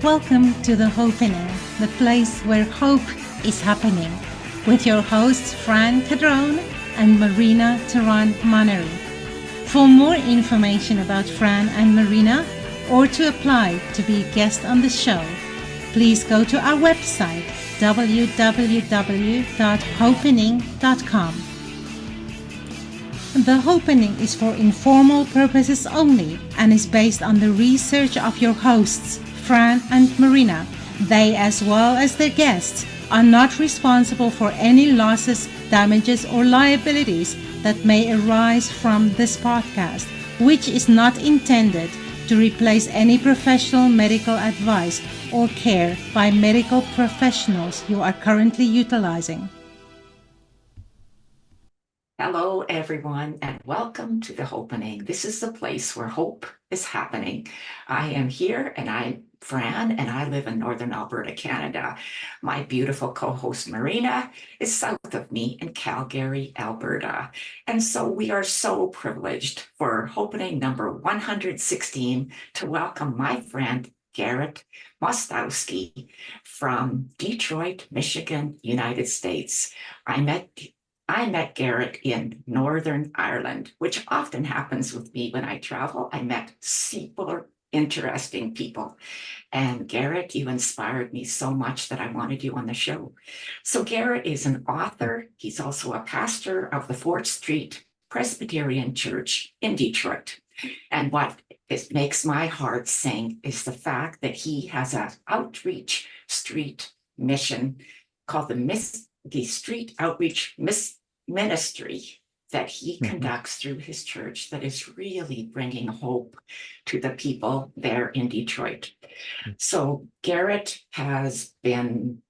Welcome to the Hopenning, the place where hope is happening, with your hosts Fran Cadrone and Marina Theron-Monnery. For more information about Fran and Marina, or to apply to be a guest on the show, please go to our website www.hopenning.com. The Hopenning is for informal purposes only and is based on the research of your hosts, Fran and Marina. They, as well as their guests, are not responsible for any losses, damages, or liabilities that may arise from this podcast, which is not intended to replace any professional medical advice or care by medical professionals you are currently utilizing. Hello, everyone, and welcome to the Hopenning. This is the place where hope is happening. I am here, and I'm Fran, and I live in Northern Alberta, Canada. My beautiful co-host Marina is south of me in Calgary, Alberta. And so we are so privileged for Hopenning number 116 to welcome my friend Garrett Mostowski from Detroit, Michigan, United States. I met Garrett in Northern Ireland, which often happens with me when I travel. I met super interesting people. And Garrett, you inspired me so much that I wanted you on the show. So Garrett is an author. He's also a pastor of the 4th Street Presbyterian Church in Detroit. And what makes my heart sing is the fact that he has an outreach street mission called the Street Outreach Ministry that he conducts through his church that is really bringing hope to the people there in Detroit. So Garrett has been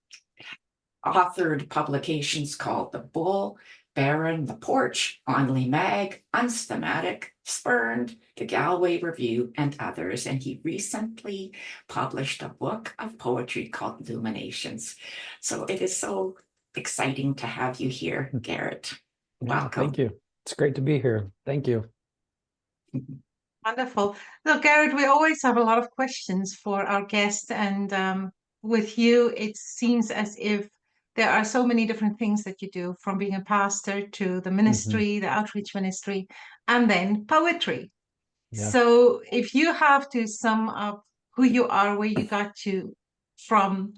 authored publications called The Bull, Barren, The Porch, Olney Mag, Unstamatic, Spurned, the Galway Review, and others. And he recently published a book of poetry called Lunations. So it is so exciting to have you here, Garrett. Welcome. Thank you. It's great to be here. Thank you. Wonderful. Now, Garrett, we always have a lot of questions for our guests, and with you, it seems as if there are so many different things that you do, from being a pastor to the ministry, the outreach ministry, and then poetry. Yeah. So if you have to sum up who you are, where you got to from,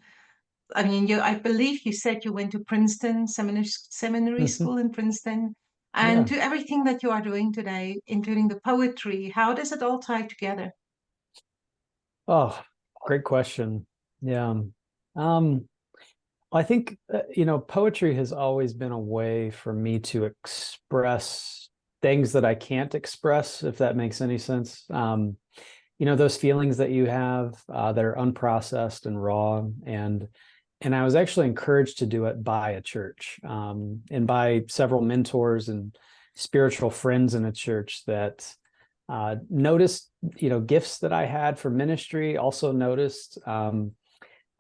I mean, I believe you said you went to Princeton, seminary school in Princeton, and to everything that you are doing today, including the poetry, how does it all tie together? Oh, great question. Yeah. I think, poetry has always been a way for me to express things that I can't express, if that makes any sense. Those feelings that you have that are unprocessed and raw, and I was actually encouraged to do it by a church, and by several mentors and spiritual friends in a church that noticed, gifts that I had for ministry, also noticed that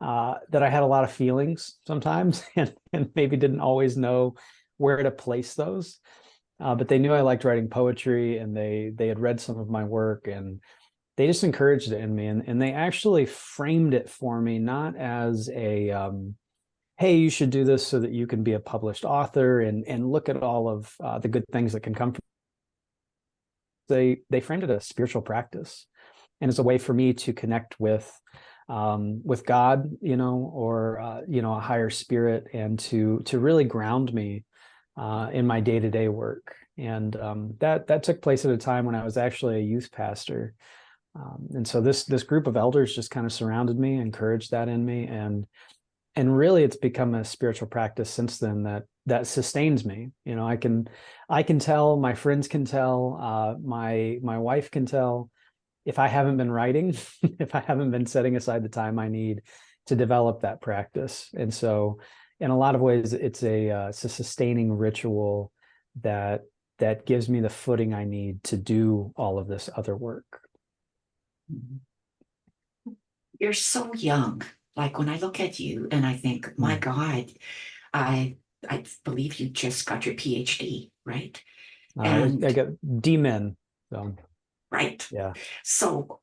I had a lot of feelings sometimes and maybe didn't always know where to place those. But they knew I liked writing poetry, and they had read some of my work, and they just encouraged it in me, and they actually framed it for me not as a hey, you should do this so that you can be a published author and look at all of the good things that can come from. They framed it as a spiritual practice, and as a way for me to connect with God, or a higher spirit, and to really ground me in my day-to-day work. And that took place at a time when I was actually a youth pastor. And so this group of elders just kind of surrounded me, encouraged that in me, and really it's become a spiritual practice since then that sustains me. I can tell, my friends can tell, my wife can tell, if I haven't been writing, if I haven't been setting aside the time I need to develop that practice. And so in a lot of ways, it's a sustaining ritual that gives me the footing I need to do all of this other work. You're so young. Like when I look at you and I think, my God, I believe you just got your PhD, right? I got D-Min. So right. yeah. So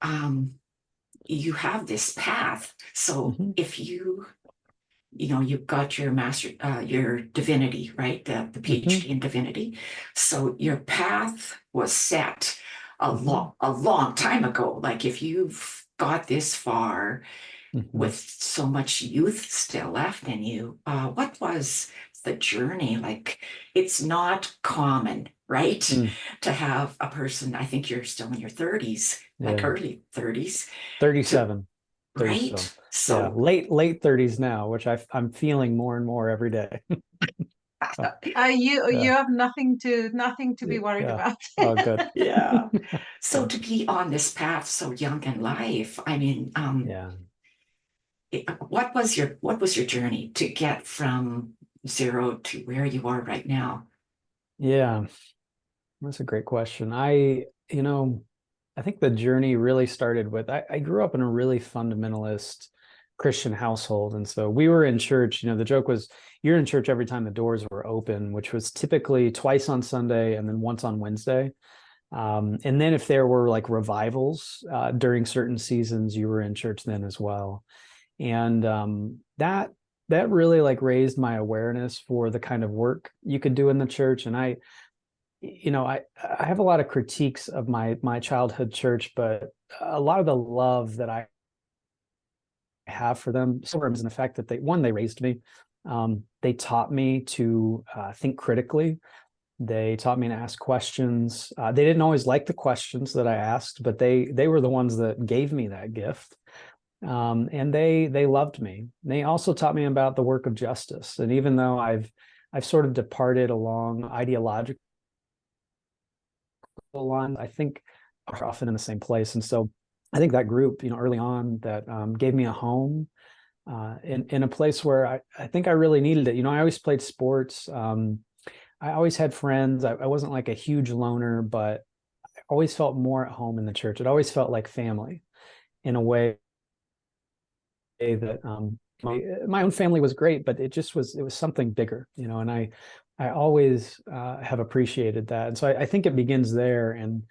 you have this path. So if you've got your your divinity, right? The PhD in divinity. So your path was set a long time ago. Like if you've got this far with so much youth still left in you, what was the journey like? It's not common, right? To have a person, I think you're still in your 30s, like early 30s. 37. 37. Right. So late 30s now, which I'm feeling more and more every day. You have nothing to be worried Yeah. about. Oh, good. yeah. So to be on this path so young in life, I mean, Yeah. what was your journey to get from zero to where you are right now? Yeah. That's a great question. I think the journey really started with I grew up in a really fundamentalist Christian household. And so we were in church. The joke was you're in church every time the doors were open, which was typically twice on Sunday and then once on Wednesday. And then if there were like revivals during certain seasons, you were in church then as well. And that really like raised my awareness for the kind of work you could do in the church. And I have a lot of critiques of my childhood church, but a lot of the love that I have for them stems in the fact that they raised me. They taught me to think critically. They taught me to ask questions. They didn't always like the questions that I asked, but they were the ones that gave me that gift. And they loved me. They also taught me about the work of justice. And even though I've sort of departed along ideological lines, I think are often in the same place. And so I think that group, early on that gave me a home in a place where I think I really needed it. I always played sports. I always had friends. I wasn't like a huge loner, but I always felt more at home in the church. It always felt like family in a way that my own family was great, but it was something bigger, and I always have appreciated that. And so I think it begins there. And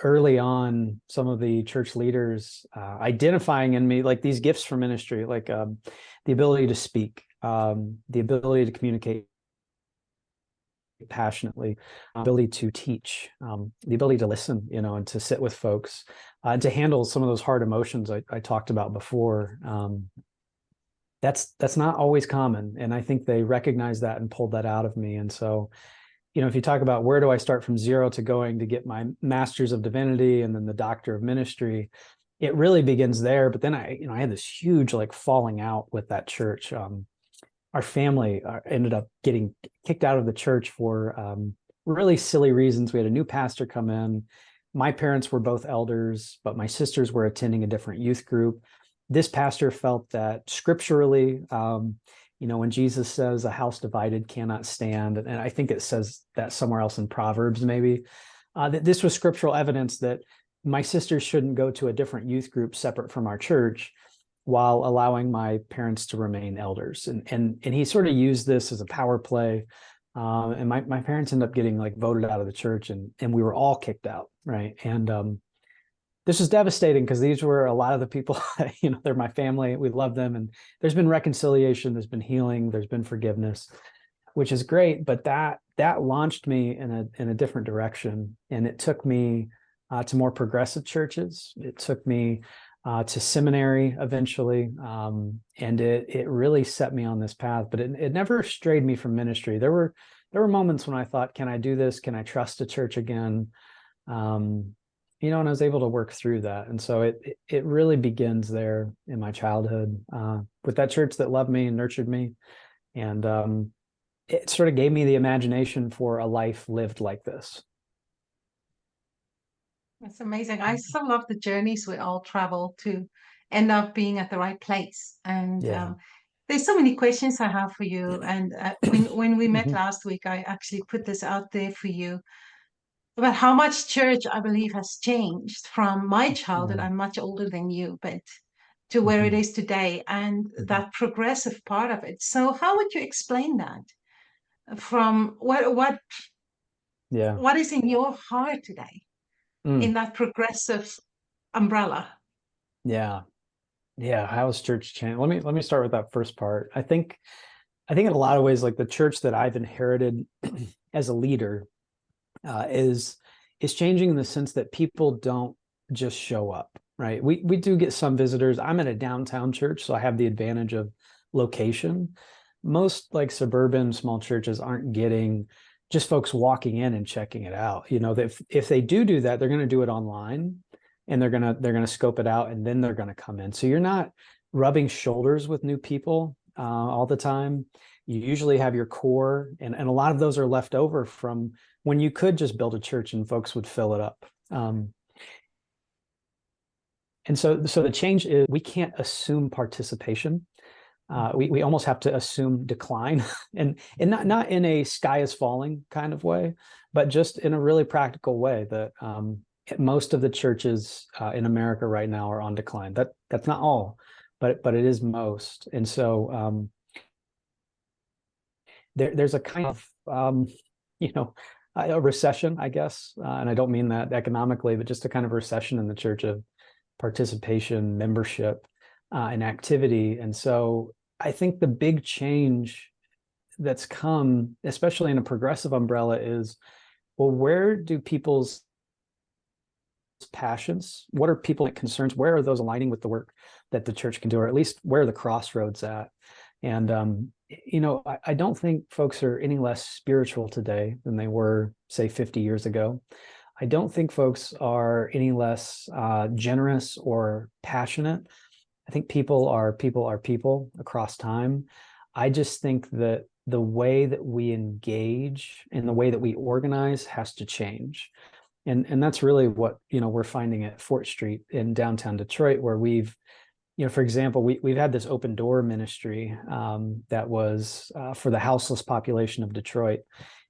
early on, some of the church leaders identifying in me like these gifts for ministry, like the ability to speak, the ability to communicate passionately, ability to teach, the ability to listen, and to sit with folks, and to handle some of those hard emotions I talked about before. That's not always common, and I think they recognized that and pulled that out of me. And so, if you talk about where do I start from zero to going to get my master's of divinity and then the doctor of ministry, it really begins there. But then I had this huge like falling out with that church. Our family ended up getting kicked out of the church for really silly reasons. We had a new pastor come in. My parents were both elders, but my sisters were attending a different youth group. This pastor felt that scripturally, when Jesus says a house divided cannot stand, and I think it says that somewhere else in Proverbs, maybe, that this was scriptural evidence that my sisters shouldn't go to a different youth group separate from our church, while allowing my parents to remain elders. And he sort of used this as a power play. And my parents ended up getting like voted out of the church, and we were all kicked out. Right. And this was devastating because these were a lot of the people, they're my family. We love them. And there's been reconciliation, there's been healing, there's been forgiveness, which is great. But that launched me in a different direction. And it took me to more progressive churches. It took me to seminary eventually. And it really set me on this path, but it never strayed me from ministry. There were moments when I thought, can I do this? Can I trust a church again? And I was able to work through that. And so it really begins there in my childhood with that church that loved me and nurtured me. And it sort of gave me the imagination for a life lived like this. That's amazing. I so love the journeys we all travel to end up being at the right place. And Yeah. there's so many questions I have for you. And when we met Mhm. last week, I actually put this out there for you about how much church I believe has changed from my childhood. Yeah. I'm much older than you, but to where it is today, and that progressive part of it. So how would you explain that? From Yeah. what is in your heart today Mm. in that progressive umbrella? Yeah. Yeah. How has church changed? Let me start with that first part. I think in a lot of ways, like the church that I've inherited as a leader is changing in the sense that people don't just show up, right? We do get some visitors. I'm at a downtown church, so I have the advantage of location. Most like suburban small churches aren't getting just folks walking in and checking it out. If they do that, they're going to do it online, and they're going to scope it out, and then they're going to come in. So you're not rubbing shoulders with new people all the time. You usually have your core, and a lot of those are left over from when you could just build a church and folks would fill it up. And so the change is we can't assume participation. We almost have to assume decline, and not in a sky is falling kind of way, but just in a really practical way that most of the churches in America right now are on decline. That's not all, but it is most. And so there's a kind of a recession, I guess, and I don't mean that economically, but just a kind of recession in the church of participation, membership, and activity. And so I think the big change that's come, especially in a progressive umbrella, is, well, where do people's passions, what are people's concerns, where are those aligning with the work that the church can do, or at least where are the crossroads at? And I don't think folks are any less spiritual today than they were, say, 50 years ago. I don't think folks are any less generous or passionate. I think people are people across time. I just think that the way that we engage and the way that we organize has to change. And that's really what, we're finding at Fort Street in downtown Detroit, where we've, for example, we've had this open door ministry that was for the houseless population of Detroit.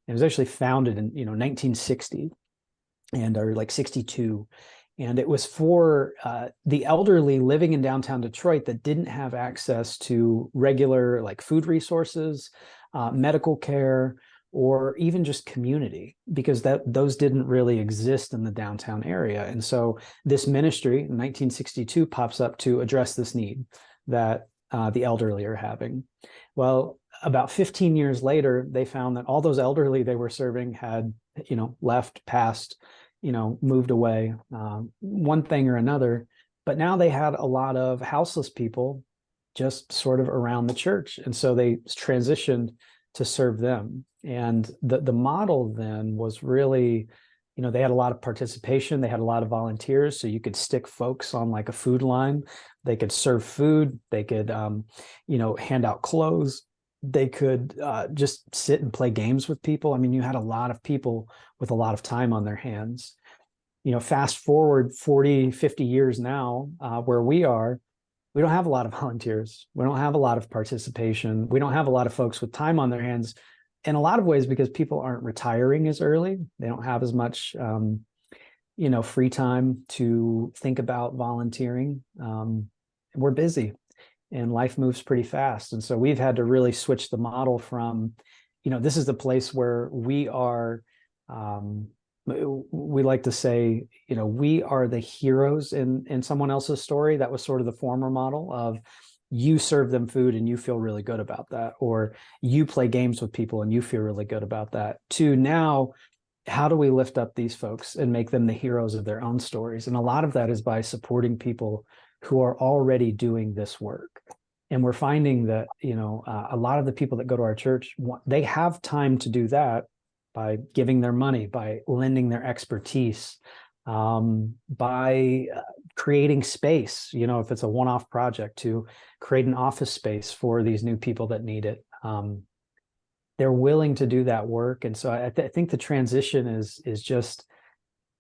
It was actually founded in 1960 or like 62. And it was for the elderly living in downtown Detroit that didn't have access to regular like food resources, medical care, or even just community, because those didn't really exist in the downtown area. And so this ministry in 1962 pops up to address this need that the elderly are having. Well, about 15 years later, they found that all those elderly they were serving had, left, passed, moved away, one thing or another. But now they had a lot of houseless people just sort of around the church. And so they transitioned to serve them. And the model then was really, they had a lot of participation. They had a lot of volunteers. So you could stick folks on like a food line. They could serve food. They could, hand out clothes. They could just sit and play games with people. I mean, you had a lot of people with a lot of time on their hands. Fast forward 40, 50 years now, where we are, we don't have a lot of volunteers. We don't have a lot of participation. We don't have a lot of folks with time on their hands in a lot of ways because people aren't retiring as early. They don't have as much, free time to think about volunteering. We're busy and life moves pretty fast. And so we've had to really switch the model from, this is the place where we are, we like to say, we are the heroes in someone else's story. That was sort of the former model of you serve them food and you feel really good about that, or you play games with people and you feel really good about that, to now, how do we lift up these folks and make them the heroes of their own stories? And a lot of that is by supporting people who are already doing this work. And we're finding that, a lot of the people that go to our church, they have time to do that by giving their money, by lending their expertise, by creating space, if it's a one-off project, to create an office space for these new people that need it. They're willing to do that work. And so I think the transition is just,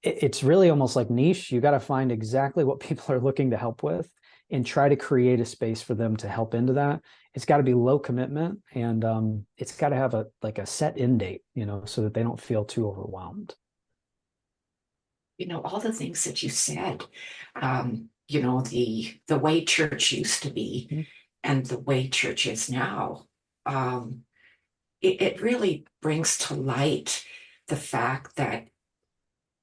it's really almost like niche. You got to find exactly what people are looking to help with and try to create a space for them to help into that. It's got to be low commitment, and it's got to have a set end date, so that they don't feel too overwhelmed. All the things that you said, the way church used to be and the way church is now, it really brings to light the fact that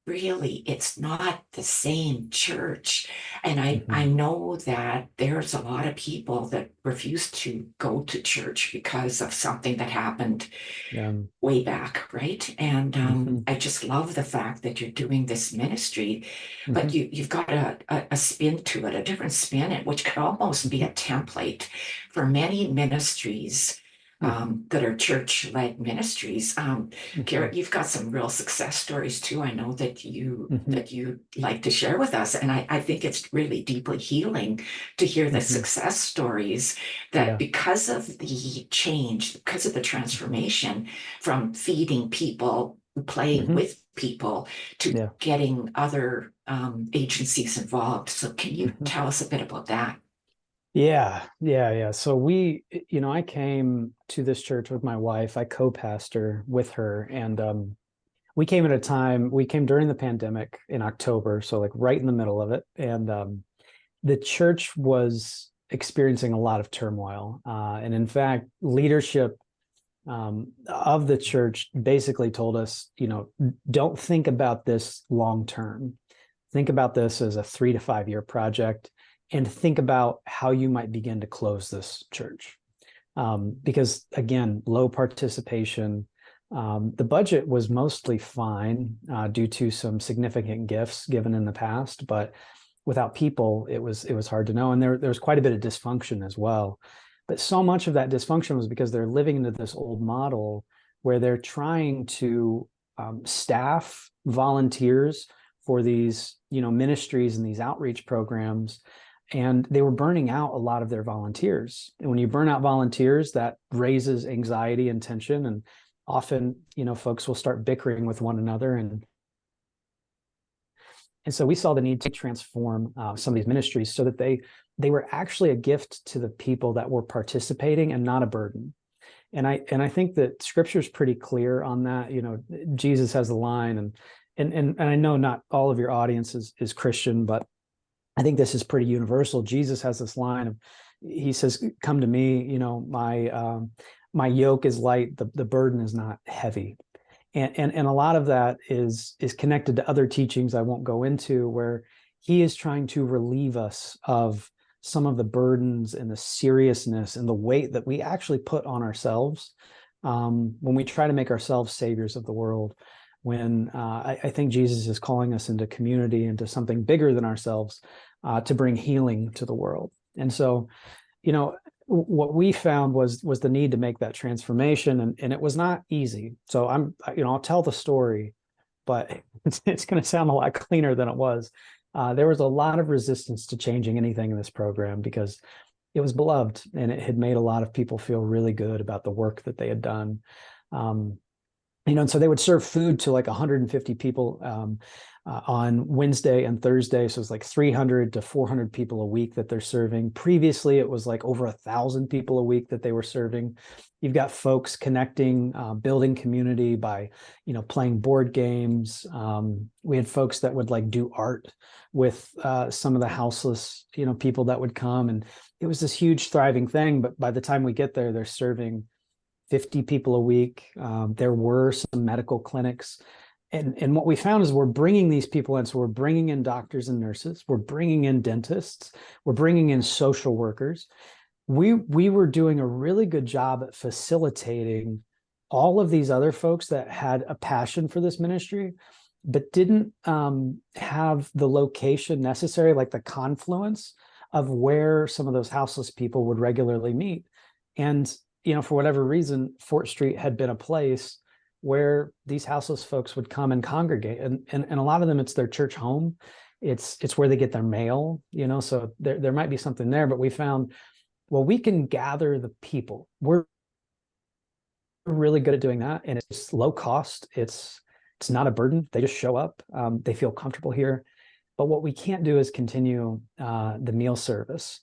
really, it's not the same church. And I Mhm. know that there's a lot of people that refuse to go to church because of something that happened Yeah. way back, right? And Mhm. I just love the fact that you're doing this ministry, but Mhm. you've got a spin to it, a different spin, which could almost be Mhm. a template for many ministries Mhm. that are church-led ministries. Mhm. Garrett, you've got some real success stories too. I know Mhm. that you like to share with us, and I think it's really deeply healing to hear the Mhm. success stories that Yeah. because of the change, because of the Mhm. transformation from feeding people, playing Mhm. with people, to Yeah. getting other agencies involved. So, can you Mhm. tell us a bit about that? Yeah, yeah, yeah. So I came to this church with my wife. I co-pastor with her, and we came at a time. We came during the pandemic in October, so like right in the middle of it, and the church was experiencing a lot of turmoil. And in fact, leadership of the church basically told us, don't think about this long term. Think about this as a 3 to 5 year project, and think about how you might begin to close this church. Because again, low participation. The budget was mostly fine due to some significant gifts given in the past, but without people, it was hard to know, and there was quite a bit of dysfunction as well. But so much of that dysfunction was because they're living into this old model where they're trying to staff volunteers for these ministries and these outreach programs, and they were burning out a lot of their volunteers. And when you burn out volunteers, that raises anxiety and tension, and often folks will start bickering with one another. And so we saw the need to transform some of these ministries so that they were actually a gift to the people that were participating and not a burden. And I think that scripture is pretty clear on that. Jesus has the line, and I know not all of your audience is Christian, but I think this is pretty universal. Jesus has this line of, he says, "Come to me, my yoke is light, the burden is not heavy." And a lot of that is connected to other teachings I won't go into, where he is trying to relieve us of some of the burdens and the seriousness and the weight that we actually put on ourselves when we try to make ourselves saviors of the world. When I think Jesus is calling us into community, into something bigger than ourselves, to bring healing to the world. And so, you know, what we found was the need to make that transformation, and it was not easy. So I'll tell the story, but it's going to sound a lot cleaner than it was. There was a lot of resistance to changing anything in this program because it was beloved and it had made a lot of people feel really good about the work that they had done. Um, and so they would serve food to like 150 people on Wednesday and Thursday. So it's like 300 to 400 people a week that they're serving. Previously, it was like over 1,000 people a week that they were serving. You've got folks connecting, building community by, playing board games. We had folks that would like do art with some of the houseless, people that would come, and it was this huge thriving thing. But by the time we get there, they're serving 50 people a week. There were some medical clinics. And what we found is we're bringing these people in. So we're bringing in doctors and nurses. We're bringing in dentists. We're bringing in social workers. We were doing a really good job at facilitating all of these other folks that had a passion for this ministry, but didn't have the location necessary, like the confluence of where some of those houseless people would regularly meet. And for whatever reason, Fort Street had been a place where these houseless folks would come and congregate. And a lot of them, it's their church home. It's where they get their mail, so there might be something there. But we found, well, we can gather the people. We're really good at doing that. And it's low cost. It's not a burden. They just show up. They feel comfortable here. But what we can't do is continue the meal service,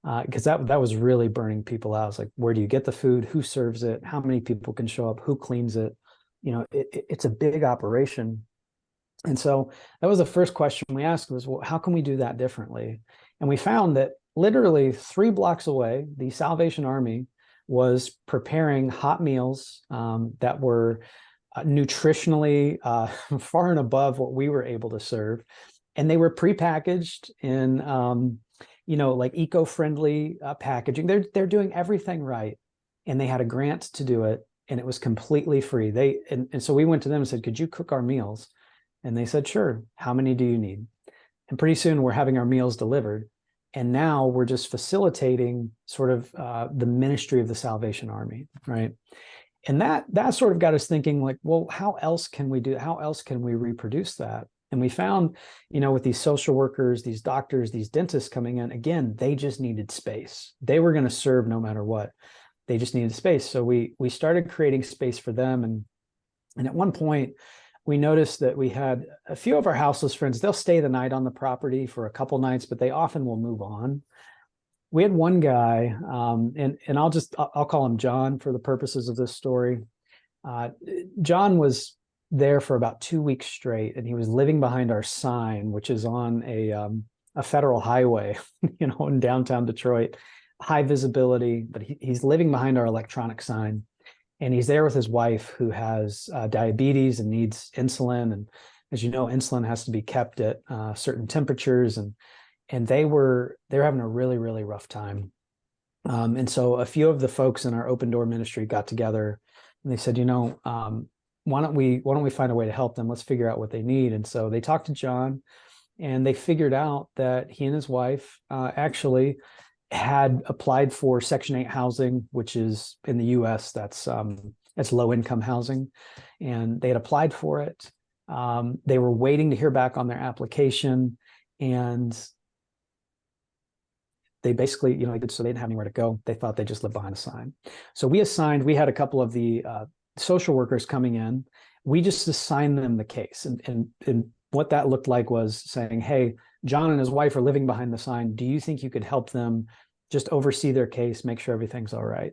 because that was really burning people out. It's like, where do you get the food? Who serves it? How many people can show up? Who cleans it? It's a big operation. And so that was the first question we asked was, well, how can we do that differently? And we found that literally 3 blocks away, the Salvation Army was preparing hot meals that were nutritionally far and above what we were able to serve. And they were prepackaged in, like eco-friendly packaging. They're doing everything right. And they had a grant to do it, and it was completely free. And so we went to them and said, could you cook our meals? And they said, sure. How many do you need? And pretty soon we're having our meals delivered. And now we're just facilitating sort of the ministry of the Salvation Army, right? And that sort of got us thinking, like, well, how else can we reproduce that? And we found, with these social workers, these doctors, these dentists coming in, again, they just needed space. They were going to serve no matter what. They just needed space. So we started creating space for them. And at one point, we noticed that we had a few of our houseless friends. They'll stay the night on the property for a couple nights, but they often will move on. We had one guy, and I'll call him John for the purposes of this story. John was there for about 2 weeks straight, and he was living behind our sign, which is on a federal highway, in downtown Detroit, high visibility, but he's living behind our electronic sign. And he's there with his wife, who has diabetes and needs insulin. And as you know, insulin has to be kept at certain temperatures. And they're having a really, really rough time. And so a few of the folks in our open door ministry got together, and they said, why don't we find a way to help them? Let's figure out what they need. And so they talked to John, and they figured out that he and his wife actually had applied for Section 8 housing, which is in the US, that's low income housing. And they had applied for it. They were waiting to hear back on their application, and they basically, so they didn't have anywhere to go. They thought they just lived behind a sign. So we had a couple of the social workers coming in. We just assigned them the case. And what that looked like was saying, hey, John and his wife are living behind the sign. Do you think you could help them just oversee their case, make sure everything's all right?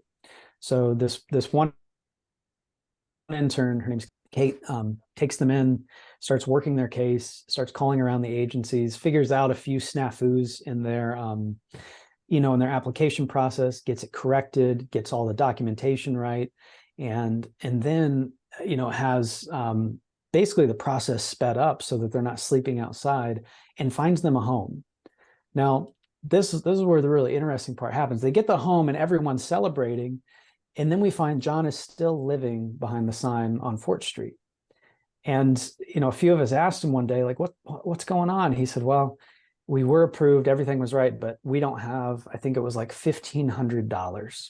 So this one intern, her name's Kate, takes them in, starts working their case, starts calling around the agencies, figures out a few snafus in their, in their application process, gets it corrected, gets all the documentation right, and then, has basically the process sped up so that they're not sleeping outside, and finds them a home. Now, this is where the really interesting part happens. They get the home and everyone's celebrating. And then we find John is still living behind the sign on Fort Street. And, a few of us asked him one day, like, what's going on? He said, well, we were approved, everything was right, but we don't have, I think it was like $1,500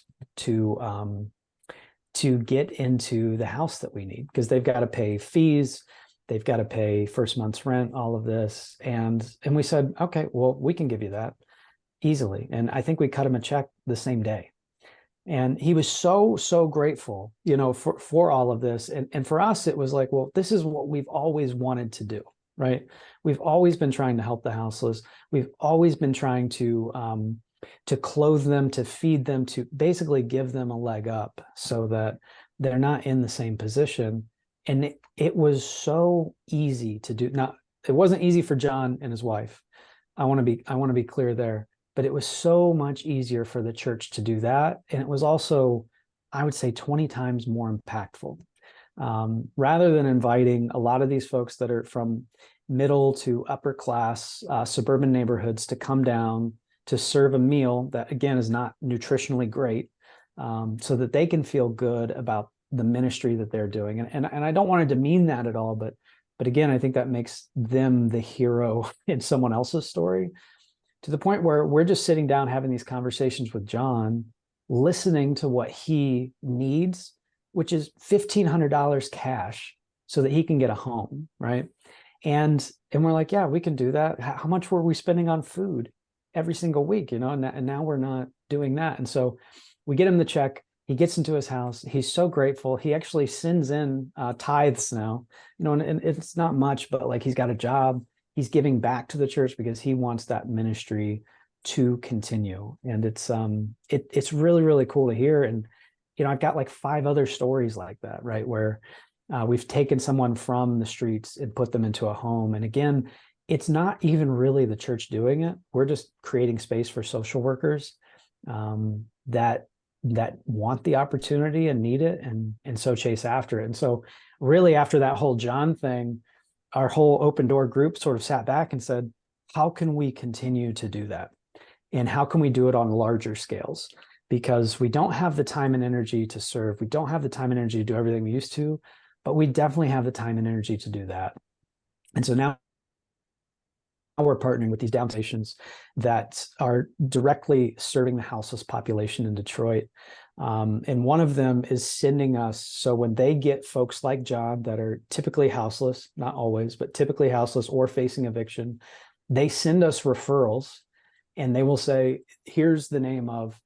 to get into the house that we need, because they've got to pay fees, they've got to pay first month's rent, all of this. And we said, okay, well, we can give you that easily. And I think we cut him a check the same day. And he was so grateful, for all of this. And for us, it was like, well, this is what we've always wanted to do, right? We've always been trying to help the houseless. We've always been trying to clothe them, to feed them, to basically give them a leg up so that they're not in the same position. And it was so easy to do. Now, it wasn't easy for John and his wife. I want to be clear there. But it was so much easier for the church to do that. And it was also, I would say, 20 times more impactful. Rather than inviting a lot of these folks that are from middle to upper class suburban neighborhoods to come down to serve a meal that, again, is not nutritionally great, so that they can feel good about the ministry that they're doing. And I don't want to demean that at all, but again, I think that makes them the hero in someone else's story, to the point where we're just sitting down having these conversations with John, listening to what he needs, which is $1,500 cash so that he can get a home, right? And we're like, yeah, we can do that. How much were we spending on food every single week, and now we're not doing that. And so we get him the check. He gets into his house. He's so grateful. He actually sends in tithes now, and it's not much, but like, he's got a job. He's giving back to the church because he wants that ministry to continue. And it's really, really cool to hear. And, I've got like 5 other stories like that, right? Where we've taken someone from the streets and put them into a home. And again, it's not even really the church doing it. We're just creating space for social workers that that want the opportunity and need it, and so chase after it. And so really after that whole John thing, our whole open door group sort of sat back and said, how can we continue to do that? And how can we do it on larger scales? Because we don't have the time and energy to serve. We don't have the time and energy to do everything we used to, but we definitely have the time and energy to do that. And so now we're partnering with these down stations that are directly serving the houseless population in Detroit. And one of them is sending us, so when they get folks like John that are typically houseless, not always, but typically houseless or facing eviction, they send us referrals, and they will say, here's the name of,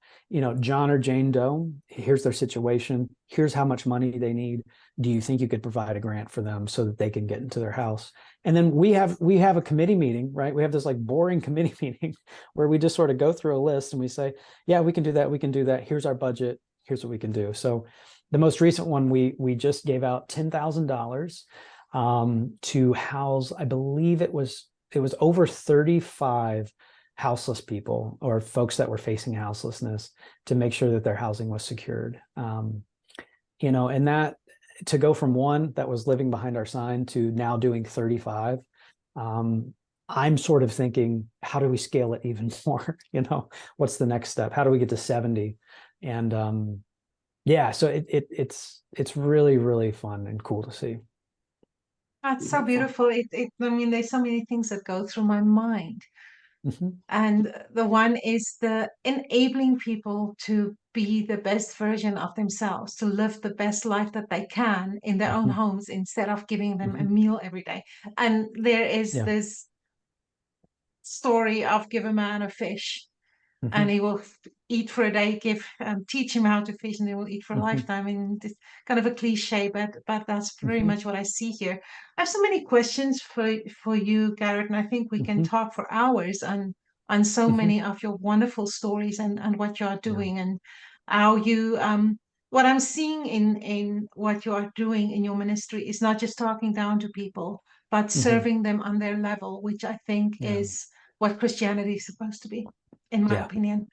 John or Jane Doe, here's their situation, here's how much money they need. Do you think you could provide a grant for them so that they can get into their house? And then we have a committee meeting, right? We have this like boring committee meeting where we just sort of go through a list and we say, yeah, we can do that. We can do that. Here's our budget. Here's what we can do. So the most recent one, we just gave out $10,000 to house, I believe it was over 35 houseless people or folks that were facing houselessness, to make sure that their housing was secured. And that, to go from one that was living behind our sign to now doing 35, I'm sort of thinking, how do we scale it even more? What's the next step? How do we get to 70? And so it's really, really fun and cool to see. That's so beautiful. I mean, there's so many things that go through my mind. Mm-hmm. And the one is the enabling people to be the best version of themselves, to live the best life that they can in their own homes, instead of giving them a meal every day. And there is this story of give a man a fish, and he will eat for a day, teach him how to fish, and he will eat for a lifetime. And it's kind of a cliche, but that's very much what I see here. I have so many questions for you, Garrett, and I think we can talk for hours on so many of your wonderful stories and what you are doing, and how you what I'm seeing in what you are doing in your ministry is not just talking down to people, but serving them on their level, which I think is what Christianity is supposed to be, in my opinion.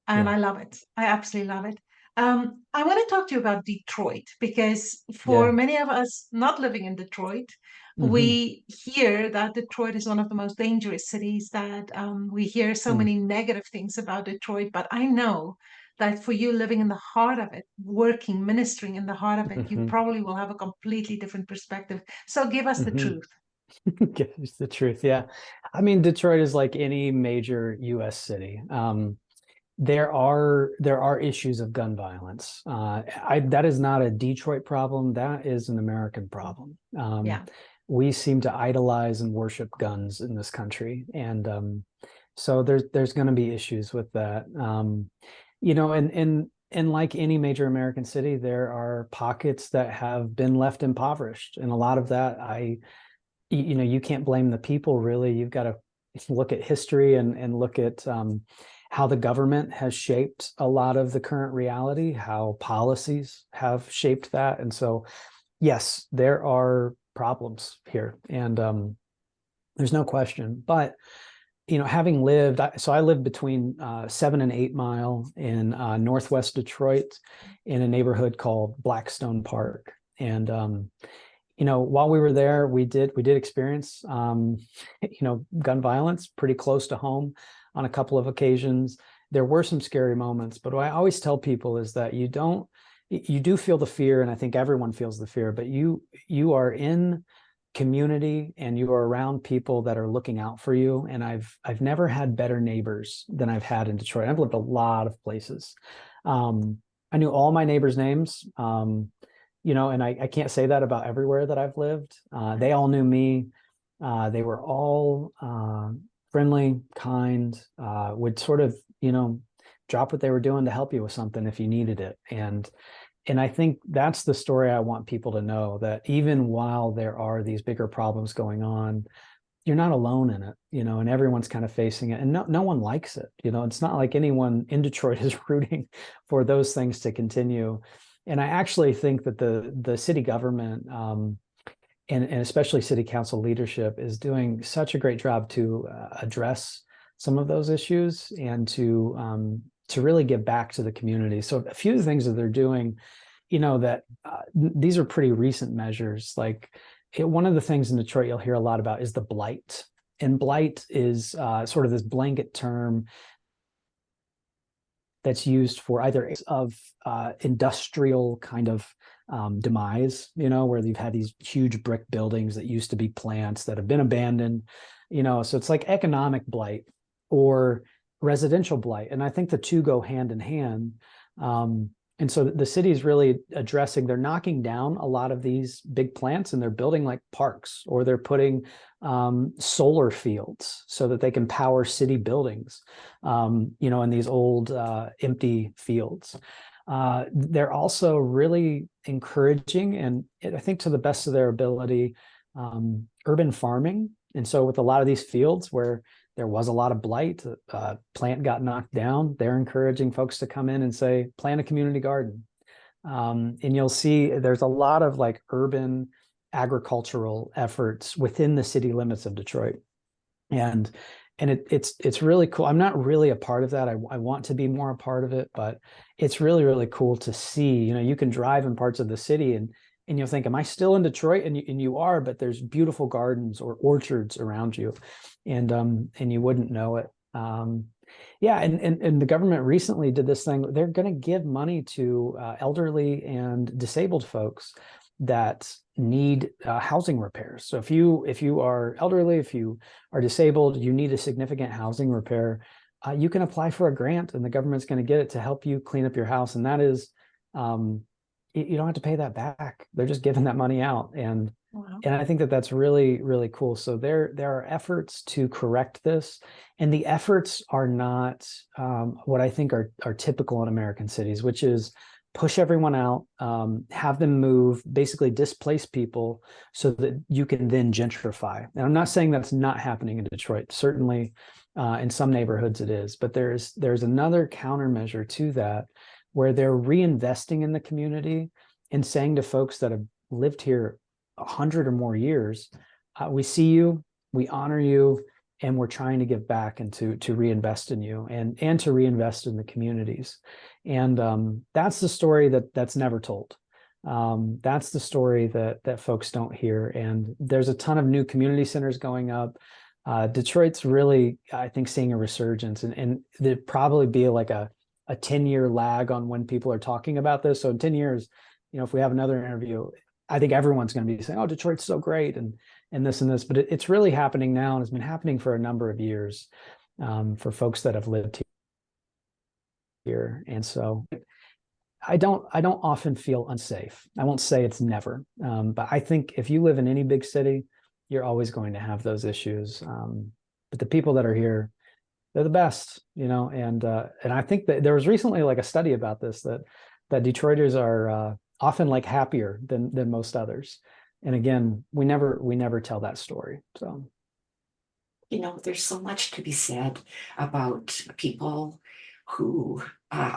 And I love it. I absolutely love it. I want to talk to you about Detroit, because for many of us not living in Detroit, we hear that Detroit is one of the most dangerous cities, that we hear so many negative things about Detroit. But I know that for you, living in the heart of it, working, ministering in the heart of it, you probably will have a completely different perspective. So give us the truth. It's the truth. Yeah. I mean, Detroit is like any major US city. There are issues of gun violence. That is not a Detroit problem. That is an American problem. We seem to idolize and worship guns in this country. And so there's going to be issues with that. And like any major American city, there are pockets that have been left impoverished. And a lot of that, you can't blame the people, really. You've got to look at history and look at how the government has shaped a lot of the current reality, how policies have shaped that. And so, yes, there are problems here, and there's no question. But having lived, I lived between 7 and 8 Mile in Northwest Detroit, in a neighborhood called Blackstone Park. And while we were there, we did experience gun violence pretty close to home on a couple of occasions. There were some scary moments, but what I always tell people is that you do feel the fear, and I think everyone feels the fear, but you are in community and you are around people that are looking out for you. And I've never had better neighbors than I've had in Detroit. I've lived a lot of places. I knew all my neighbors' names, and I can't say that about everywhere that I've lived. They all knew me. They were all friendly, kind, would sort of, drop what they were doing to help you with something if you needed it. And I think that's the story I want people to know, that even while there are these bigger problems going on, you're not alone in it, and everyone's kind of facing it, and no one likes it. It's not like anyone in Detroit is rooting for those things to continue. And I actually think that the city government, and especially city council leadership, is doing such a great job to address some of those issues, and to to really give back to the community. So a few of the things that they're doing, you know, that these are pretty recent measures. Like one of the things in Detroit you'll hear a lot about is the blight. And blight is sort of this blanket term that's used for either of industrial kind of demise, you know, where you've had these huge brick buildings that used to be plants that have been abandoned, you know, so it's like economic blight or residential blight. And I think the two go hand in hand. And so the city is really addressing, they're knocking down a lot of these big plants and they're building like parks, or they're putting solar fields so that they can power city buildings, you know, in these old empty fields. They're also really encouraging, and I think to the best of their ability, urban farming. And so with a lot of these fields where there was a lot of blight, plant got knocked down, they're encouraging folks to come in and say, plant a community garden. And you'll see there's a lot of like urban agricultural efforts within the city limits of Detroit. And it's really cool. I'm not really a part of that. I want to be more a part of it, but it's really, really cool to see. You know, you can drive in parts of the city and you'll think, am I still in Detroit? And you are, but there's beautiful gardens or orchards around you, and you wouldn't know it. Yeah, and the government recently did this thing. They're going to give money to elderly and disabled folks that need housing repairs. So if you are elderly, if you are disabled, you need a significant housing repair, you can apply for a grant, and the government's going to get it to help you clean up your house. And that is, you don't have to pay that back. They're just giving that money out. And Wow. and I think that that's really, really cool. So there are efforts to correct this, and the efforts are not what I think are typical in American cities, which is push everyone out, have them move, basically displace people so that you can then gentrify. And I'm not saying that's not happening in Detroit. Certainly in some neighborhoods it is, but there's another countermeasure to that, where they're reinvesting in the community and saying to folks that have lived here 100 or more years, we see you, we honor you, and we're trying to give back and to reinvest in you and to reinvest in the communities. And that's the story that's never told. That's the story that folks don't hear. And there's a ton of new community centers going up. Detroit's really, I think, seeing a resurgence, and there'd probably be like a 10-year lag on when people are talking about this. So in 10 years, you know, if we have another interview, I think everyone's going to be saying, oh, Detroit's so great and this and this, but it's really happening now, and it's been happening for a number of years for folks that have lived here. And so I don't often feel unsafe. I won't say it's never, but I think if you live in any big city, you're always going to have those issues. But the people that are here, they're the best, you know, and I think that there was recently like a study about this, that Detroiters are often like happier than most others. And again, we never tell that story. So, You know, there's so much to be said about people who,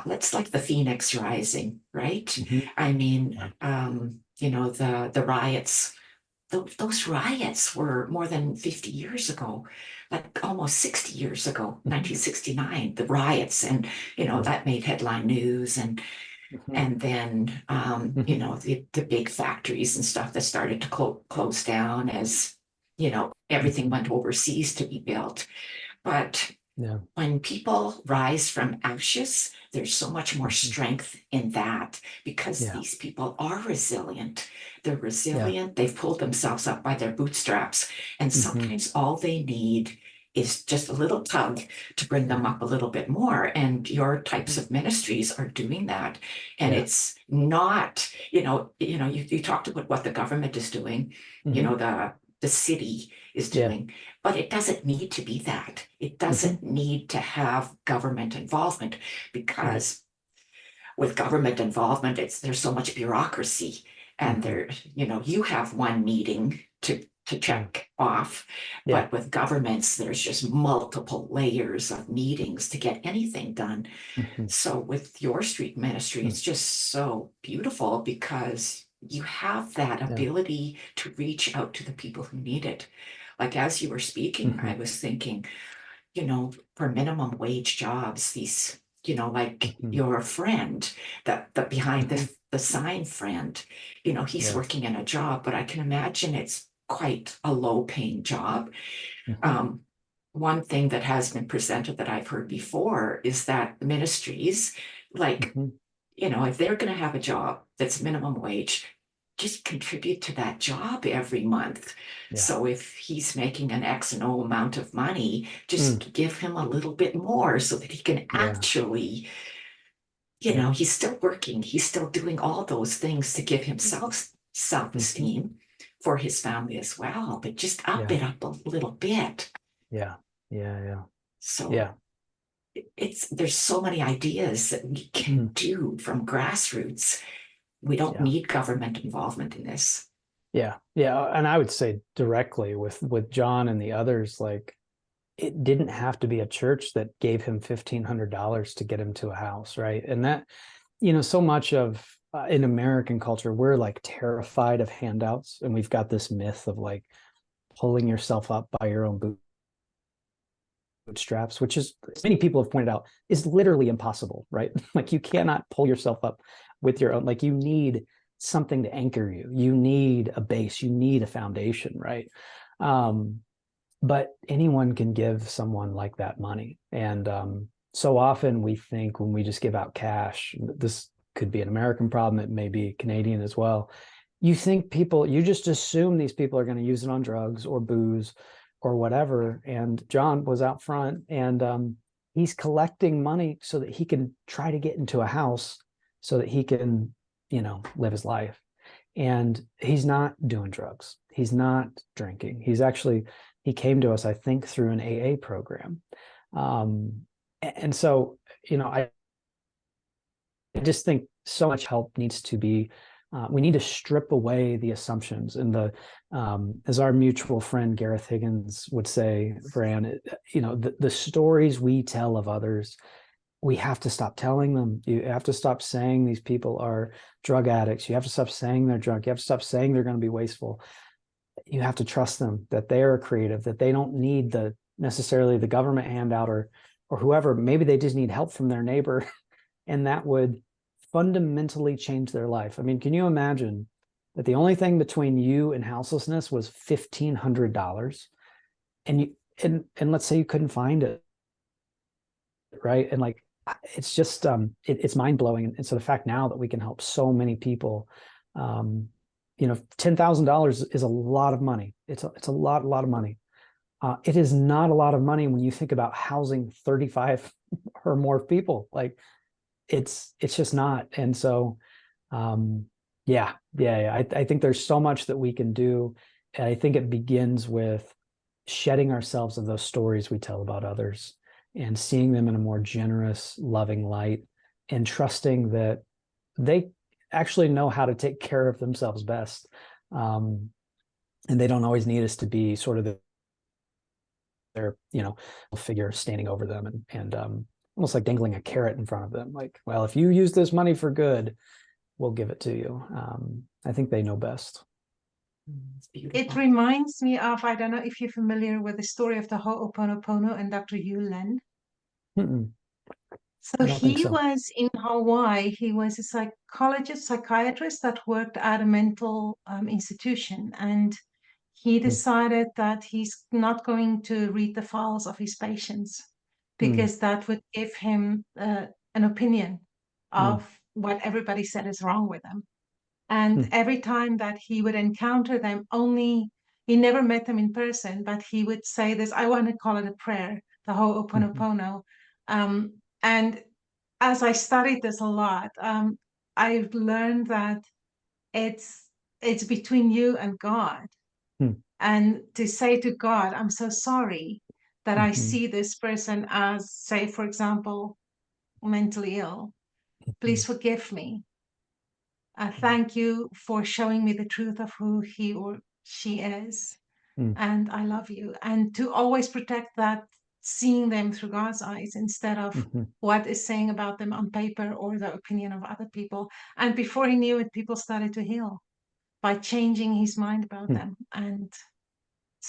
let's like the Phoenix Rising, right? mhm. I mean, you know, the riots. Those riots were more than 50 years ago, like almost 60 years ago, 1969, the riots. And, you know, that made headline news. And then, you know, the big factories and stuff that started to close down as, you know, everything went overseas to be built. But Yeah. when people rise from ashes, there's so much more strength in that, because Yeah. these people are resilient. They're Yeah. resilient. They've pulled themselves up by their bootstraps. And sometimes all they need is just a little tug to bring them up a little bit more. And your types of ministries are doing that. And Yeah. it's not, you talked about what the government is doing, you know, the city is Yeah. doing. But it doesn't need to be that. It doesn't need to have government involvement, because with government involvement, there's so much bureaucracy, and there, you have one meeting to check off, Yeah. but with governments, there's just multiple layers of meetings to get anything done. So with your street ministry, it's just so beautiful, because you have that Yeah. ability to reach out to the people who need it. Like as you were speaking, I was thinking, for minimum wage jobs, these, like Mhm. your friend, that behind the sign friend, he's Yes. working in a job, but I can imagine it's quite a low paying job. Mhm. One thing that has been presented that I've heard before is that ministries, like, Mhm. if they're going to have a job that's minimum wage, just contribute to that job every month. Yeah. So if he's making an X and O amount of money, Mm. just give him a little bit more so that he can Yeah. actually, Yeah. he's still working, he's still doing all those things to give himself Mhm. self-esteem for his family as well, but just up Yeah. it up a little bit. Yeah. Yeah. Yeah. So Yeah. there's so many ideas that we can Mm. do from grassroots. We don't Yeah. need government involvement in this. Yeah. Yeah. And I would say directly with John and the others, like it didn't have to be a church that gave him $1,500 to get him to a house, right? And that, so much of in American culture, we're like terrified of handouts, and we've got this myth of like pulling yourself up by your own bootstraps, which is, many people have pointed out, is literally impossible, right? Like you cannot pull yourself up with your own, like you need something to anchor you. You need a base, you need a foundation, right? But anyone can give someone like that money. And so often we think when we just give out cash, this could be an American problem, it may be Canadian as well. You just assume these people are going to use it on drugs or booze or whatever. And John was out front, and he's collecting money so that he can try to get into a house so that he can, live his life. And he's not doing drugs. He's not drinking. He came to us, I think, through an AA program. And so, I just think so much help needs to be, we need to strip away the assumptions. And as our mutual friend Gareth Higgins would say, Fran, the stories we tell of others, we have to stop telling them. You have to stop saying these people are drug addicts. You have to stop saying they're drunk. You have to stop saying they're going to be wasteful. You have to trust them, that they are creative, that they don't need necessarily the government handout or whoever. Maybe they just need help from their neighbor, and that would fundamentally change their life. I mean, can you imagine that the only thing between you and houselessness was $1,500, and let's say you couldn't find it, right? And like, it's just it's mind-blowing. And so the fact now that we can help so many people, $10,000 is a lot of money. It's a lot of money. It is not a lot of money when you think about housing 35 or more people. Like it's just not. And so yeah. I think there's so much that we can do. And I think it begins with shedding ourselves of those stories we tell about others and seeing them in a more generous, loving light, and trusting that they actually know how to take care of themselves best. And they don't always need us to be sort of their, figure standing over them and almost like dangling a carrot in front of them. Like, well, if you use this money for good, we'll give it to you. I think they know best. It's beautiful. It reminds me of, I don't know if you're familiar with the story of the Ho'oponopono and Dr. Yu Len. Mm-mm. So I don't think he so. was in Hawaii. He was a psychiatrist that worked at a mental institution. And he decided that he's not going to read the files of his patients Mm. because that would give him an opinion Mm. of what everybody said is wrong with them. And Mm. every time that he would encounter them, he never met them in person, but he would say this, I want to call it a prayer, the Mm-hmm. Ho'oponopono. And as I studied this a lot, I've learned that it's between you and God. Mm. And to say to God, I'm so sorry that I Mm-hmm. see this person as, say, for example, mentally ill. Please forgive me. Thank you for showing me the truth of who he or she is. Mm. And I love you. And to always protect that, seeing them through God's eyes instead of Mm-hmm. what is saying about them on paper or the opinion of other people. And before he knew it, people started to heal by changing his mind about Mm. them. And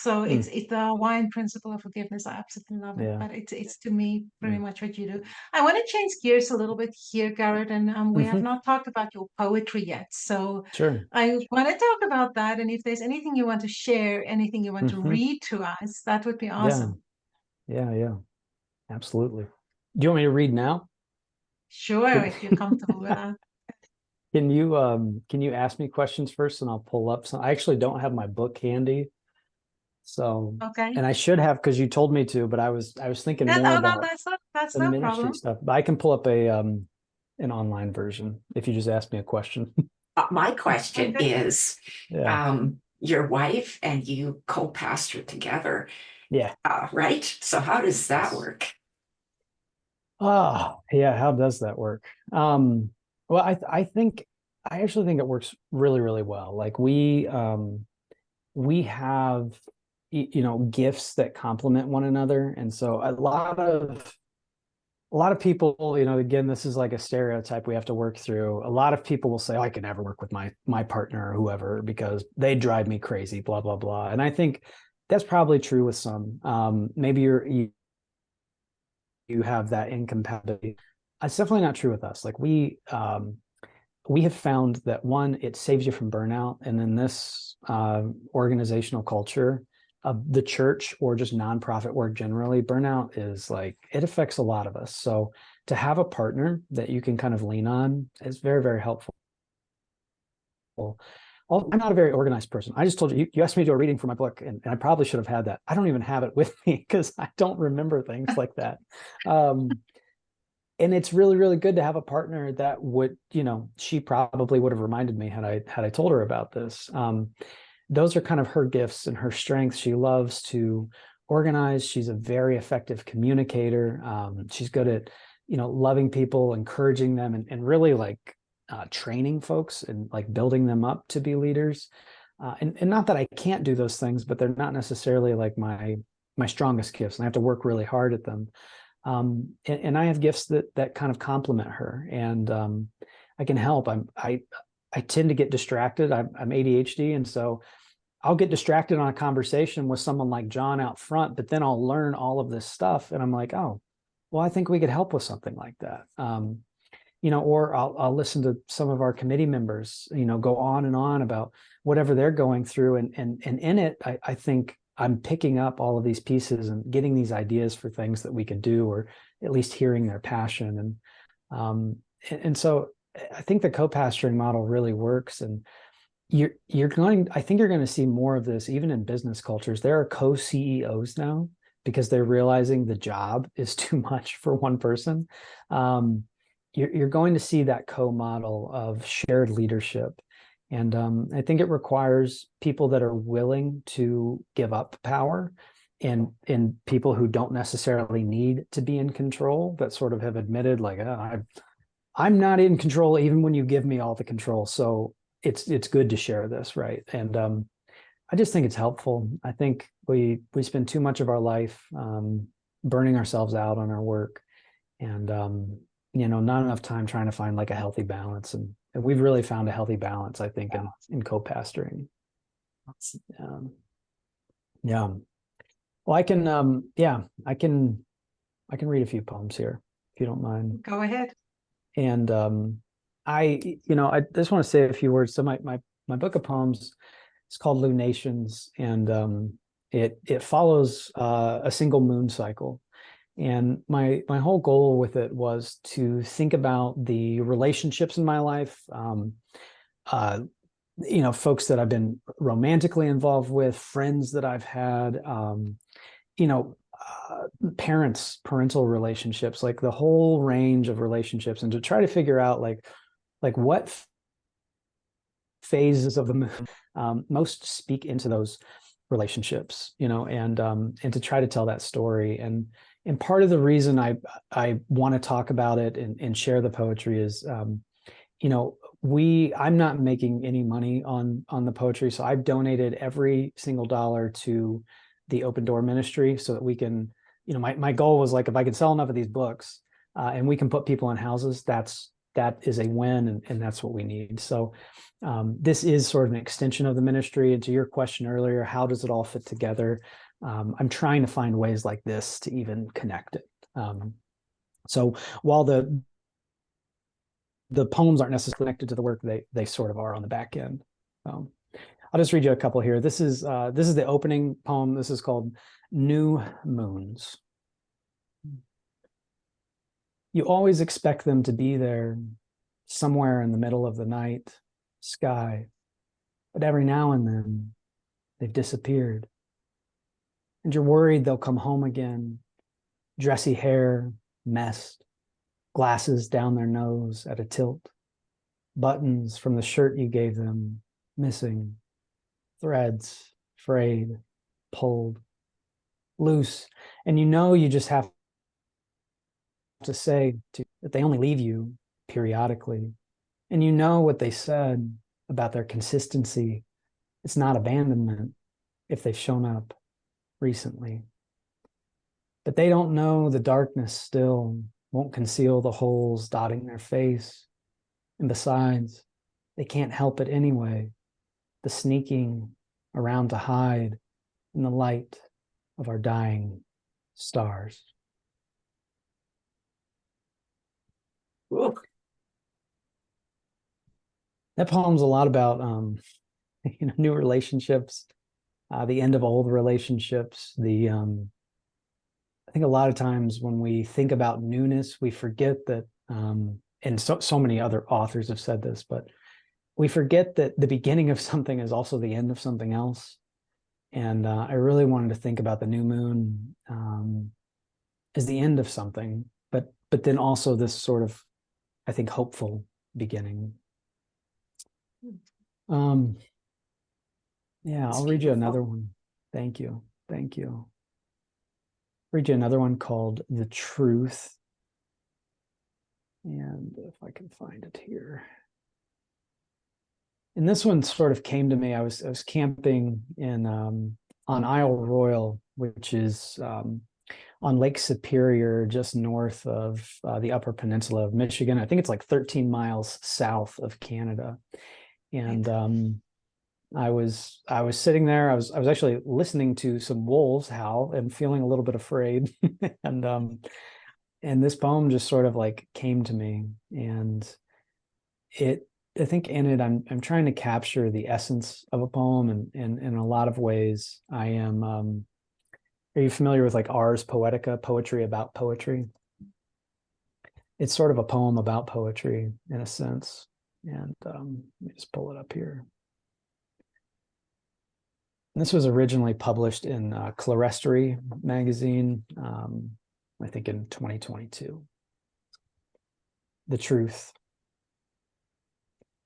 So it's the Hawaiian principle of forgiveness. I absolutely love it. Yeah. But it's to me pretty much what you do. I want to change gears a little bit here, Garrett, and we have not talked about your poetry yet. So Sure. I want to talk about that. And if there's anything you want to share, anything you want to read to us, that would be awesome. Yeah. Absolutely. Do you want me to read now? Sure, if you're comfortable with that. Can you ask me questions first and I'll pull up some? I actually don't have my book handy. So, Okay. and I should have because you told me to, but I was thinking more No, about that's the no ministry problem. stuff. But I can pull up an online version if you just ask me a question. My question is, Yeah. your wife and you co-pastor together, Yeah. right? So how does that work? Oh, yeah. How does that work? Well, I actually think it works really, really well. Like we have, gifts that complement one another. And so a lot of people, again, this is like a stereotype we have to work through. A lot of people will say, oh, I can never work with my partner or whoever because they drive me crazy, blah, blah, blah. And I think that's probably true with some. Maybe you have that incompatibility. It's definitely not true with us. Like we have found that one, it saves you from burnout. And in this organizational culture of the church or just nonprofit work generally, burnout is like, it affects a lot of us. So to have a partner that you can kind of lean on is very, very helpful. I'm not a very organized person. I just told you, you asked me to do a reading for my book, and I probably should have had that. I don't even have it with me because I don't remember things like that. And it's really, really good to have a partner that would, she probably would have reminded me had I told her about this. Those are kind of her gifts and her strengths. She loves to organize. She's a very effective communicator. She's good at, loving people, encouraging them, and really like training folks and like building them up to be leaders. And not that I can't do those things, but they're not necessarily like my strongest gifts, and I have to work really hard at them. And I have gifts that kind of complement her, and I can help. I tend to get distracted. I'm ADHD, and so I'll get distracted on a conversation with someone like John out front, but then I'll learn all of this stuff, and I'm like, oh, well, I think we could help with something like that. Or I'll listen to some of our committee members, go on and on about whatever they're going through, and in it, I think I'm picking up all of these pieces and getting these ideas for things that we could do, or at least hearing their passion. And so I think the co-pastoring model really works. And I think you're going to see more of this even in business cultures. There are co-CEOs now because they're realizing the job is too much for one person. You're going to see that co-model of shared leadership. And I think it requires people that are willing to give up power, and people who don't necessarily need to be in control, that sort of have admitted like, oh, I'm not in control even when you give me all the control. So it's good to share this, right? And I just think it's helpful. I think we spend too much of our life burning ourselves out on our work, and not enough time trying to find like a healthy balance. And we've really found a healthy balance, I think, in co-pastoring. Yeah. Well, I can read a few poems here if you don't mind. Go ahead. And I just want to say a few words. So my book of poems is called Lunations, and it follows a single moon cycle. And my whole goal with it was to think about the relationships in my life, folks that I've been romantically involved with, friends that I've had, parental relationships, like the whole range of relationships, and to try to figure out like what phases of the moon most speak into those relationships, and to try to tell that story. And part of the reason I want to talk about it and share the poetry is, I'm not making any money on the poetry. So I've donated every single dollar to the Open Door Ministry so that we can, my goal was like, if I could sell enough of these books and we can put people in houses, that's that is a win, and that's what we need. So this is sort of an extension of the ministry. And to your question earlier, how does it all fit together? I'm trying to find ways like this to even connect it. So while the poems aren't necessarily connected to the work, they sort of are on the back end. I'll just read you a couple here. This is the opening poem. This is called New Moons. You always expect them to be there somewhere in the middle of the night sky, but every now and then they've disappeared. And you're worried they'll come home again, dressy hair, messed, glasses down their nose at a tilt, buttons from the shirt you gave them missing, threads frayed, pulled, loose. And you know you just have to say that they only leave you periodically. And you know what they said about their consistency. It's not abandonment if they've shown up recently. But they don't know the darkness still won't conceal the holes dotting their face. And besides, they can't help it anyway. The sneaking around to hide in the light of our dying stars. Ooh. That poem's a lot about new relationships, the end of old relationships. I think a lot of times when we think about newness, we forget that, and so many other authors have said this, but we forget that the beginning of something is also the end of something else. And I really wanted to think about the new moon as the end of something, but then also this sort of, I think, hopeful beginning. Yeah, I'll read you another one. Thank you. Read you another one called The Truth. And if I can find it here. And this one sort of came to me. I was camping in on Isle Royal, which is on Lake Superior, just north of the Upper Peninsula of Michigan. I think it's like 13 miles south of Canada. And I was sitting there. I was actually listening to some wolves howl and feeling a little bit afraid. And this poem just sort of like came to me, and I think in it I'm trying to capture the essence of a poem, and in a lot of ways I am. Are you familiar with like Ars Poetica, poetry about poetry? It's sort of a poem about poetry in a sense. And let me just pull it up here. And this was originally published in Clerestory magazine, I think in 2022. The Truth.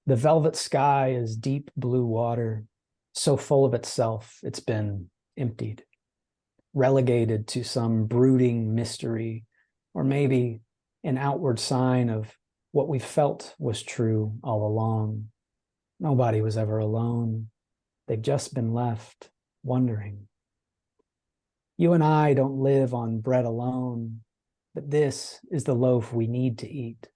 The velvet sky is deep blue water, so full of itself it's been emptied, relegated to some brooding mystery, or maybe an outward sign of what we felt was true all along. Nobody was ever alone. They've just been left wondering. You and I don't live on bread alone, but this is the loaf we need to eat,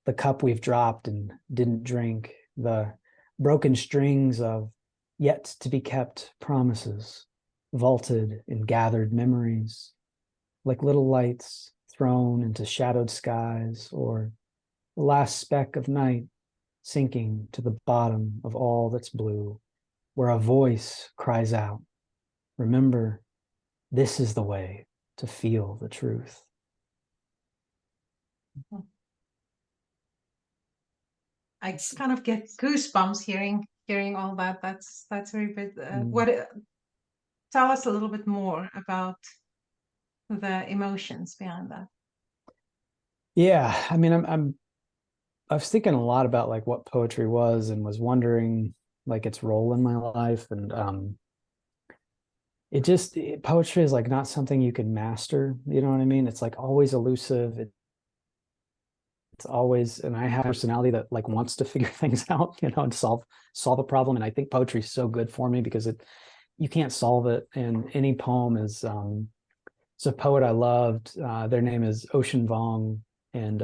the cup we've dropped and didn't drink, the broken strings of yet to be kept promises, vaulted in gathered memories, like little lights thrown into shadowed skies, or the last speck of night sinking to the bottom of all that's blue, where a voice cries out, remember, this is the way to feel the truth. I just kind of get goosebumps hearing all that. That's very good. Tell us a little bit more about the emotions behind that. Yeah, I mean, I was thinking a lot about like what poetry was, and was wondering like its role in my life, and poetry is like not something you can master. You know what I mean? It's like always elusive. It's always, and I have a personality that like wants to figure things out, and solve a problem. And I think poetry is so good for me because you can't solve it. And any poem is, it's a poet I loved. Their name is Ocean Vuong, and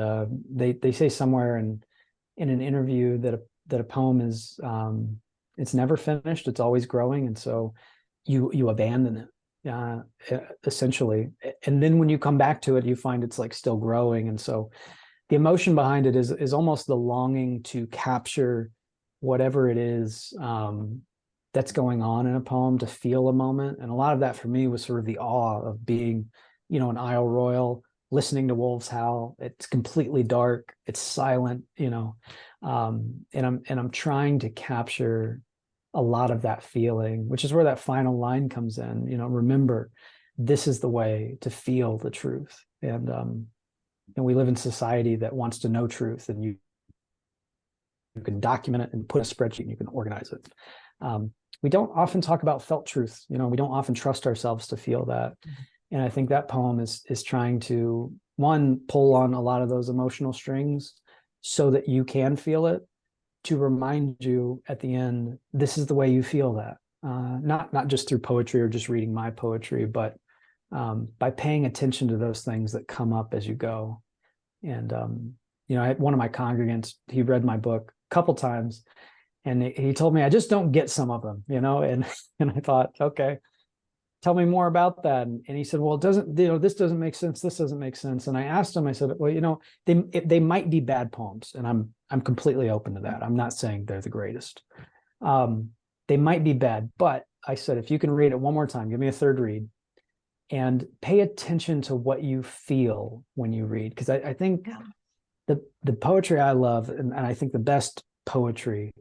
they say somewhere in in an interview that a poem is, it's never finished, it's always growing. And so you abandon it, essentially. And then when you come back to it, you find it's like still growing. And so the emotion behind it is almost the longing to capture whatever it is that's going on in a poem, to feel a moment. And a lot of that for me was sort of the awe of being, an Isle Royal, listening to wolves howl. It's completely dark, it's silent, and I'm trying to capture a lot of that feeling, which is where that final line comes in. Remember, this is the way to feel the truth. And we live in society that wants to know truth, and you can document it and put a spreadsheet and you can organize it. We don't often talk about felt truth. We don't often trust ourselves to feel that. And I think that poem is trying to, one, pull on a lot of those emotional strings so that you can feel it, to remind you at the end, this is the way you feel that. Not just through poetry or just reading my poetry, but by paying attention to those things that come up as you go. And, I had one of my congregants, he read my book a couple times, and he told me, I just don't get some of them, and I thought, okay, tell me more about that. And he said, well, it doesn't, this doesn't make sense. This doesn't make sense. And I asked him, I said, well, they might be bad poems. And I'm completely open to that. I'm not saying they're the greatest. They might be bad, but I said, if you can read it one more time, give me a third read and pay attention to what you feel when you read. Because I think the poetry I love, and I think the best poetry,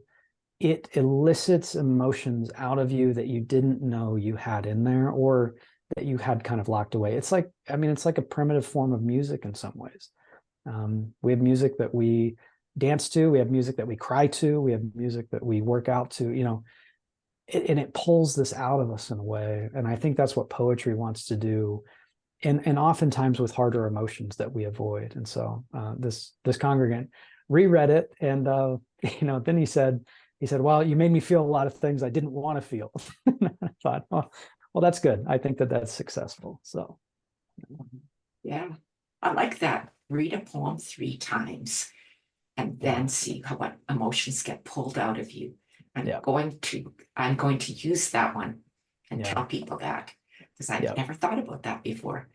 it elicits emotions out of you that you didn't know you had in there, or that you had kind of locked away. It's like a primitive form of music in some ways. We have music that we dance to, we have music that we cry to, we have music that we work out to, and it pulls this out of us in a way. And I think that's what poetry wants to do. And oftentimes with harder emotions that we avoid. And so this congregant reread it, and then he said, well, you made me feel a lot of things I didn't want to feel. I thought, well, that's good. I think that's successful. So. Yeah, I like that. Read a poem 3 times and then see what emotions get pulled out of you. I'm going to use that one and tell people that, because I've never thought about that before.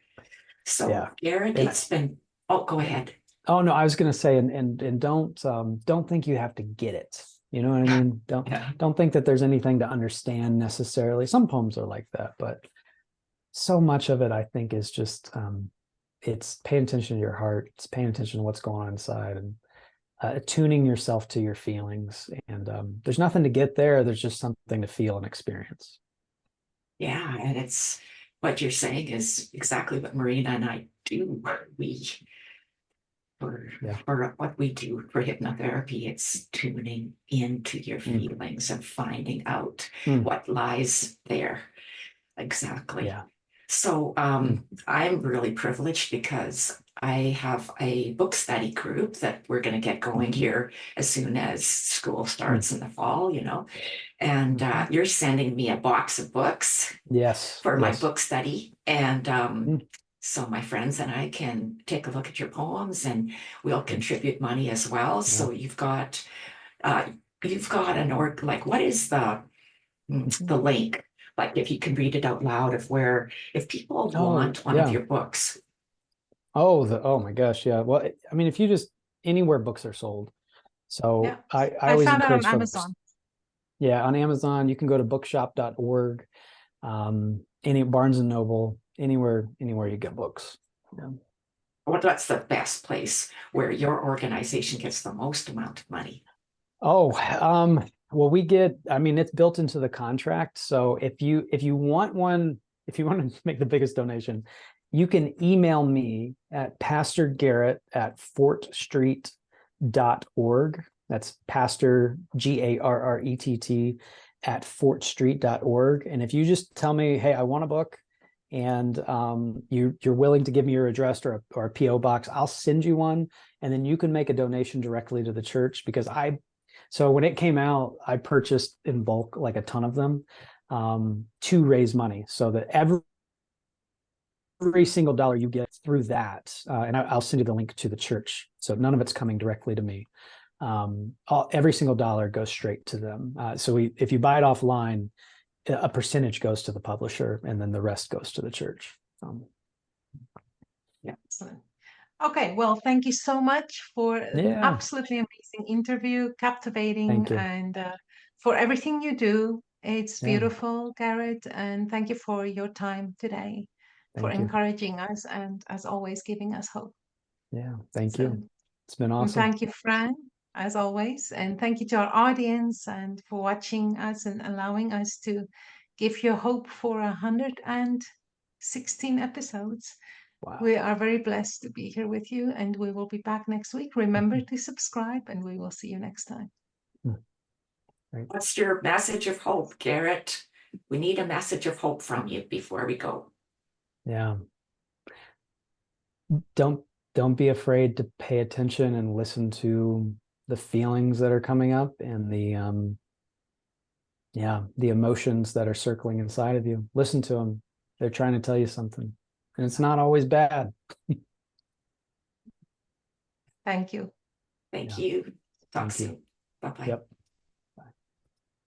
So Garrett, it's been, go ahead. Oh no, I was going to say, and don't think you have to get it. You know what I mean? Don't think that there's anything to understand necessarily. Some poems are like that, but so much of it, I think, is just it's paying attention to your heart. It's paying attention to what's going on inside, and attuning yourself to your feelings. And there's nothing to get there. There's just something to feel and experience. Yeah, and it's what you're saying is exactly what Marina and I do. For what we do for hypnotherapy, it's tuning into your feelings and finding out what lies there. Exactly. Yeah. So I'm really privileged because I have a book study group that we're going to get going here as soon as school starts in the fall, and you're sending me a box of books for my book study. And so my friends and I can take a look at your poems, and we'll contribute money as well. Yeah. So you've got an what is the link? Like, if you can read it out loud, if people want one of your books. Oh my gosh. Yeah. Well, I mean, if you just anywhere books are sold. So I always found encourage it on folks. Amazon. Yeah. On Amazon, you can go to bookshop.org, any Barnes and Noble, anywhere you get books. Yeah. What's the best place where your organization gets the most amount of money? Well, it's built into the contract. So if you want to make the biggest donation, you can email me at Pastor Garrett at fortstreet.org. That's Pastor Garrett at fortstreet.org. And if you just tell me, hey, I want a book, and you're willing to give me your address or a PO box, I'll send you one, and then you can make a donation directly to the church. Because so when it came out, I purchased in bulk, like a ton of them, to raise money, so that every single dollar you get through that, and I'll send you the link to the church. So none of it's coming directly to me. every single dollar goes straight to them. So if you buy it offline, a percentage goes to the publisher, and then the rest goes to the church. Yeah. Excellent. Okay, well, thank you so much for an Yeah. absolutely amazing interview, captivating, Thank you. and for everything you do. It's Yeah. beautiful, Garrett, and thank you for your time today, for Thank you. encouraging us, and as always, giving us hope. Yeah. Thank So, you. It's been and awesome. thank you, Fran, as always, and thank you to our audience and for watching us and allowing us to give you hope for 116 episodes. Wow. We are very blessed to be here with you, and we will be back next week. Remember to subscribe, and we will see you next time. Right. What's your message of hope, Garrett? We need a message of hope from you before we go. Yeah. Don't be afraid to pay attention and listen to the feelings that are coming up, and the emotions that are circling inside of you. Listen to them. They're trying to tell you something, and it's not always bad. Thank you. Thank Yeah. you. Talk Thank you. soon. Bye-bye. Yep.